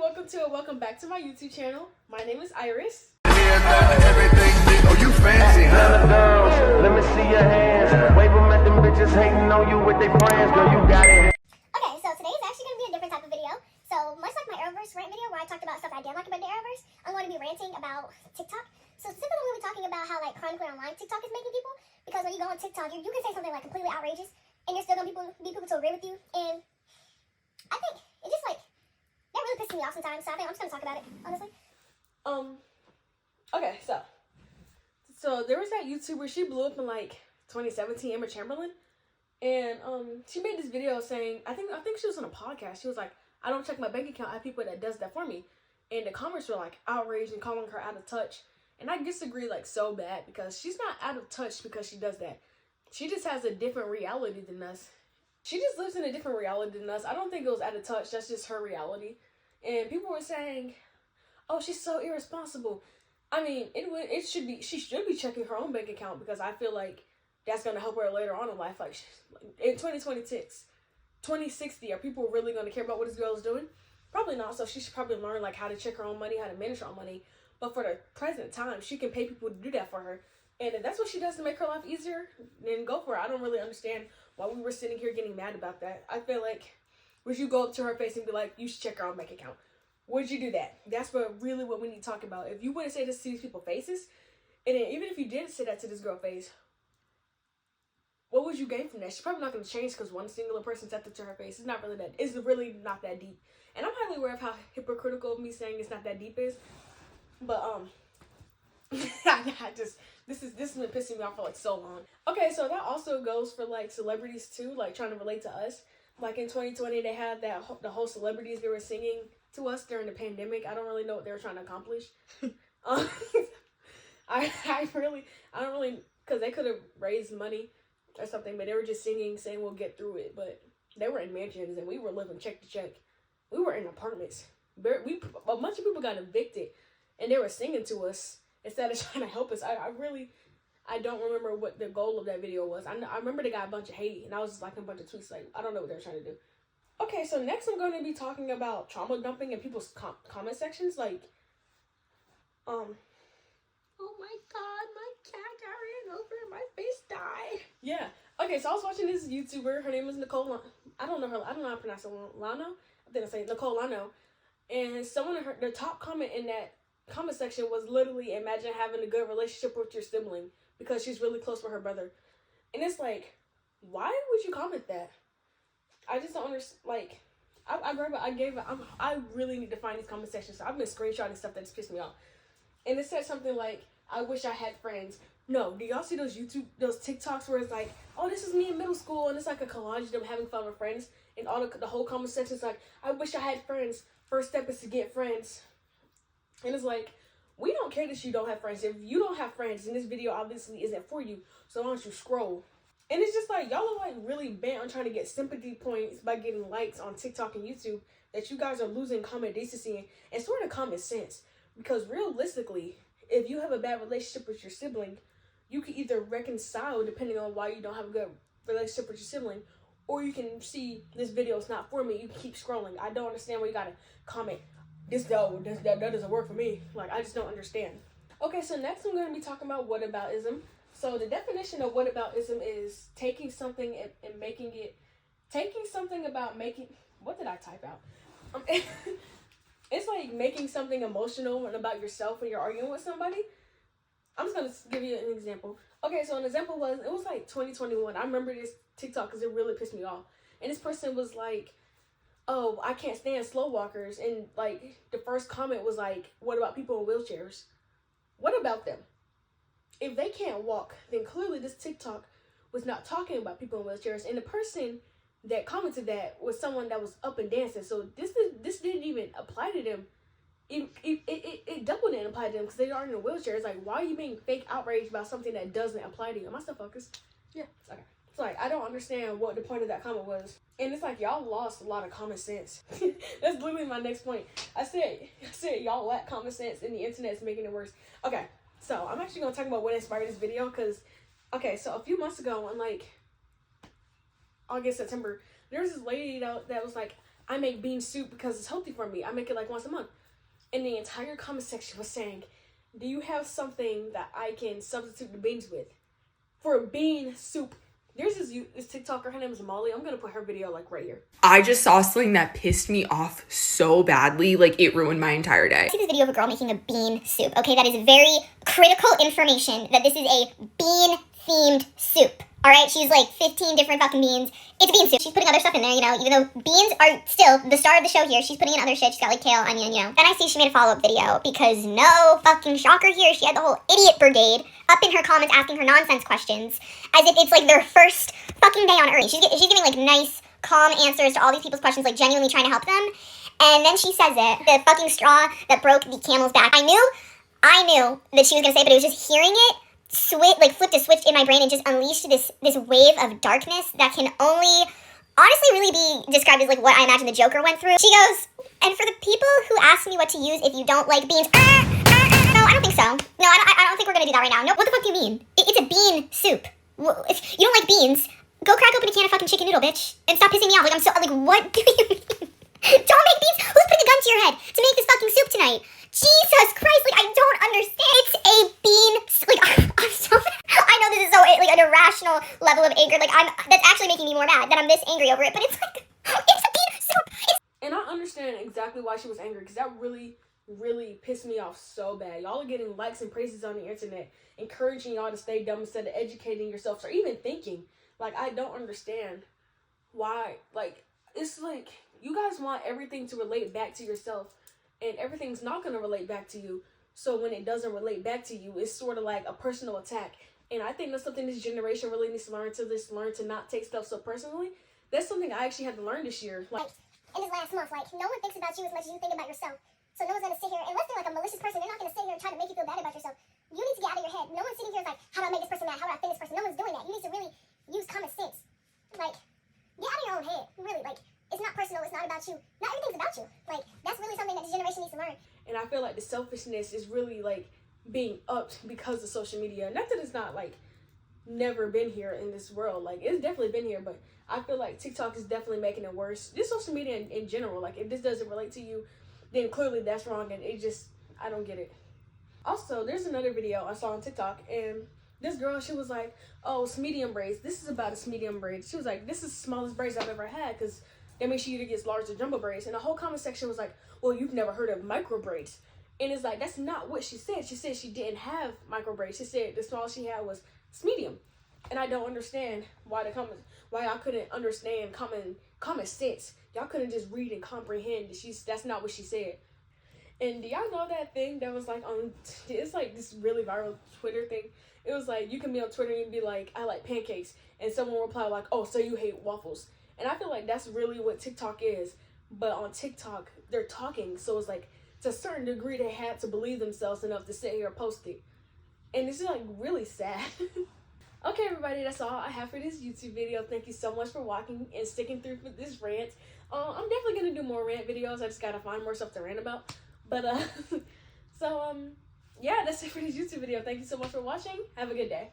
welcome back to my YouTube channel. My name is Iris. Oh, you fancy, huh? Girls, let me see your hands. Wave them at them bitches hating on you with their friends. Girl, you got it. Okay, so today is actually going to be a different type of video. So much like my Arrowverse rant video where I talked about stuff I didn't like about the Arrowverse, I'm going to be ranting about TikTok. So specifically I'm going to be talking about how like chronically online TikTok is making people. Because when you go on TikTok, you can say something like completely outrageous and you're still going to be people to agree with you. And I think it just like, that really pisses me off sometimes. So I think I'm just going to talk about it, honestly. Okay, so there was that YouTuber, she blew up in like 2017, Emma Chamberlain, and she made this video saying, I think she was on a podcast. She was like, I don't check my bank account. I have people that does that for me, and the comments were like outraged and calling her out of touch. And I disagree like so bad, because she's not out of touch because she does that. She just has a different reality than us. She just lives in a different reality than us. I don't think it was out of touch. That's just her reality. And people were saying, oh, she's so irresponsible. I mean, she should be checking her own bank account, because I feel like that's going to help her later on in life. Like in 2026, 2060, are people really going to care about what this girl is doing? Probably not. So she should probably learn like how to check her own money, how to manage her own money. But for the present time, she can pay people to do that for her. And if that's what she does to make her life easier, then go for it. I don't really understand why we were sitting here getting mad about that. I feel like, would you go up to her face and be like, you should check her own bank account? Would you do that? That's what we need to talk about. If you wouldn't say this to these people's faces, and then even if you did say that to this girl's face, what would you gain from that? She's probably not going to change because one singular person said that to her face. It's really not that deep. And I'm highly aware of how hypocritical of me saying it's not that deep is. But this has been pissing me off for like so long. Okay, so that also goes for like celebrities too, like trying to relate to us. Like in 2020, they had the whole celebrities, they were singing to us during the pandemic. I don't really know what they were trying to accomplish. I don't really, because they could have raised money or something, but they were just singing, saying we'll get through it. But they were in mansions and we were living check to check. We were in apartments. A bunch of people got evicted and they were singing to us instead of trying to help us. I don't remember what the goal of that video was. I remember they got a bunch of hate and I was just liking a bunch of tweets. Like, I don't know what they're trying to do. Okay, so next I'm going to be talking about trauma dumping in people's comment sections. Like, oh my god, my cat got ran over and my face died. Yeah. Okay, so I was watching this YouTuber. Her name is Nicole. I don't know how to pronounce it. Lano? I think I say Nicole Lano. And the top comment in that comment section was literally, imagine having a good relationship with your sibling because she's really close with her brother. And it's like, why would you comment that? I just don't understand. Like, I really need to find these comment sections. So I've been screenshotting stuff that's pissed me off. And it said something like, I wish I had friends. No, do y'all see those TikToks where it's like, oh, this is me in middle school, and it's like a collage of them having fun with friends, and all the whole comment section is like, I wish I had friends. First step is to get friends. And it's like, we don't care that you don't have friends. If you don't have friends, then this video obviously isn't for you. So why don't you scroll? And it's just like, y'all are like really bent on trying to get sympathy points by getting likes on TikTok and YouTube, that you guys are losing common decency and sort of common sense. Because realistically, if you have a bad relationship with your sibling, you can either reconcile depending on why you don't have a good relationship with your sibling, or you can see this video is not for me. You can keep scrolling. I don't understand why you gotta comment, that doesn't work for me. Like, I just don't understand. Okay, so next I'm going to be talking about whataboutism. So the definition of whataboutism is taking something and making it, what did I type out? It's like making something emotional and about yourself when you're arguing with somebody. I'm just going to give you an example. Okay, so an example was, it was like 2021. I remember this TikTok because it really pissed me off. And this person was like, oh, I can't stand slow walkers. And like the first comment was like, what about people in wheelchairs? What about them? If they can't walk, then clearly this TikTok was not talking about people in wheelchairs. And the person that commented that was someone that was up and dancing. So this didn't even apply to them. It double didn't apply to them because they aren't in a wheelchair. It's like, why are you being fake outraged about something that doesn't apply to you? Am I still focused? Yeah, okay. It's like, I don't understand what the point of that comment was. And it's like, y'all lost a lot of common sense. That's literally my next point. I said y'all lack common sense and the internet's making it worse. Okay, so I'm actually going to talk about what inspired this video because, okay, so a few months ago in like August, September, there was this lady that was like, I make bean soup because it's healthy for me. I make it like once a month. And the entire comment section was saying, do you have something that I can substitute the beans with? For bean soup. There's this TikToker, her name is Molly. I'm gonna put her video like right here. I just saw something that pissed me off so badly, like it ruined my entire day. I see this video of a girl making a bean soup. Okay, that is very critical information that this is a bean-themed soup. All right, she's like 15 different fucking beans. It's a bean soup. She's putting other stuff in there, you know, even though beans are still the star of the show here. She's putting in other shit. She's got like kale, onion, you know. Then I see she made a follow-up video because no fucking shocker here. She had the whole idiot brigade up in her comments asking her nonsense questions as if it's like their first fucking day on earth. She's giving like nice, calm answers to all these people's questions, like genuinely trying to help them. And then she says it, the fucking straw that broke the camel's back. I knew that she was gonna say it, but it was just hearing it flipped a switch in my brain and just unleashed this wave of darkness that can only honestly really be described as like what I imagine the Joker went through. She goes, and for the people who ask me what to use if you don't like beans, no, I don't think so. No, I don't think we're gonna do that right now. No, what the fuck do you mean? It's a bean soup. If you don't like beans, go crack open a can of fucking chicken noodle, bitch, and stop pissing me off. Like, what do you mean? Don't make beans? Who's putting a gun to your head to make this fucking soup tonight? Jesus Christ, like, I don't understand. It's a bean, like, I'm so, I know this is so, like, an irrational level of anger. Like, that's actually making me more mad that I'm this angry over it, but it's like, it's a bean soup. And I understand exactly why she was angry, because that really, really pissed me off so bad. Y'all are getting likes and praises on the internet, encouraging y'all to stay dumb instead of educating yourselves or even thinking. Like, I don't understand why, like, it's like, you guys want everything to relate back to yourself, and everything's not going to relate back to you. So when it doesn't relate back to you, it's sort of like a personal attack. And I think that's something this generation really needs to learn to not take stuff so personally. That's something I actually had to learn this year. Like, in this last month, like, no one thinks about you as much as you think about yourself. So no one's going to sit here, unless they're like a malicious person, they're not going to sit here and try to make you feel bad about yourself. You need to get out of your head. No one's sitting here like, how do I make this person mad? How do I offend this person? No one's doing that. You need to really use common sense. Like, get out of your own head. Really, like, it's not personal. It's not about you. Not everything's about you. Like, that's really something that this generation needs to learn. And I feel like the selfishness is really, like, being upped because of social media. Not that it's not, like, never been here in this world. Like, it's definitely been here, but I feel like TikTok is definitely making it worse. Just social media in general. Like, if this doesn't relate to you, then clearly that's wrong, and it just, I don't get it. Also, there's another video I saw on TikTok, and this girl, she was like, oh, it's medium braids. This is about a medium braid. She was like, this is the smallest braids I've ever had, because that means she either gets large or jumbo braids. And the whole comment section was like, well, you've never heard of micro braids. And it's like, that's not what she said. She said she didn't have micro braids. She said the smallest she had was medium. And I don't understand why y'all couldn't understand common sense. Y'all couldn't just read and comprehend that that's not what she said. And do y'all know that thing that was like it's like this really viral Twitter thing? It was like, you can be on Twitter and be like, I like pancakes. And someone will reply like, oh, so you hate waffles. And I feel like that's really what TikTok is. But on TikTok, they're talking. So it's like, to a certain degree, they had to believe themselves enough to sit here and post it. And it's just like really sad. Okay, everybody, that's all I have for this YouTube video. Thank you so much for watching and sticking through with this rant. I'm definitely going to do more rant videos. I just got to find more stuff to rant about. But, yeah, that's it for this YouTube video. Thank you so much for watching. Have a good day.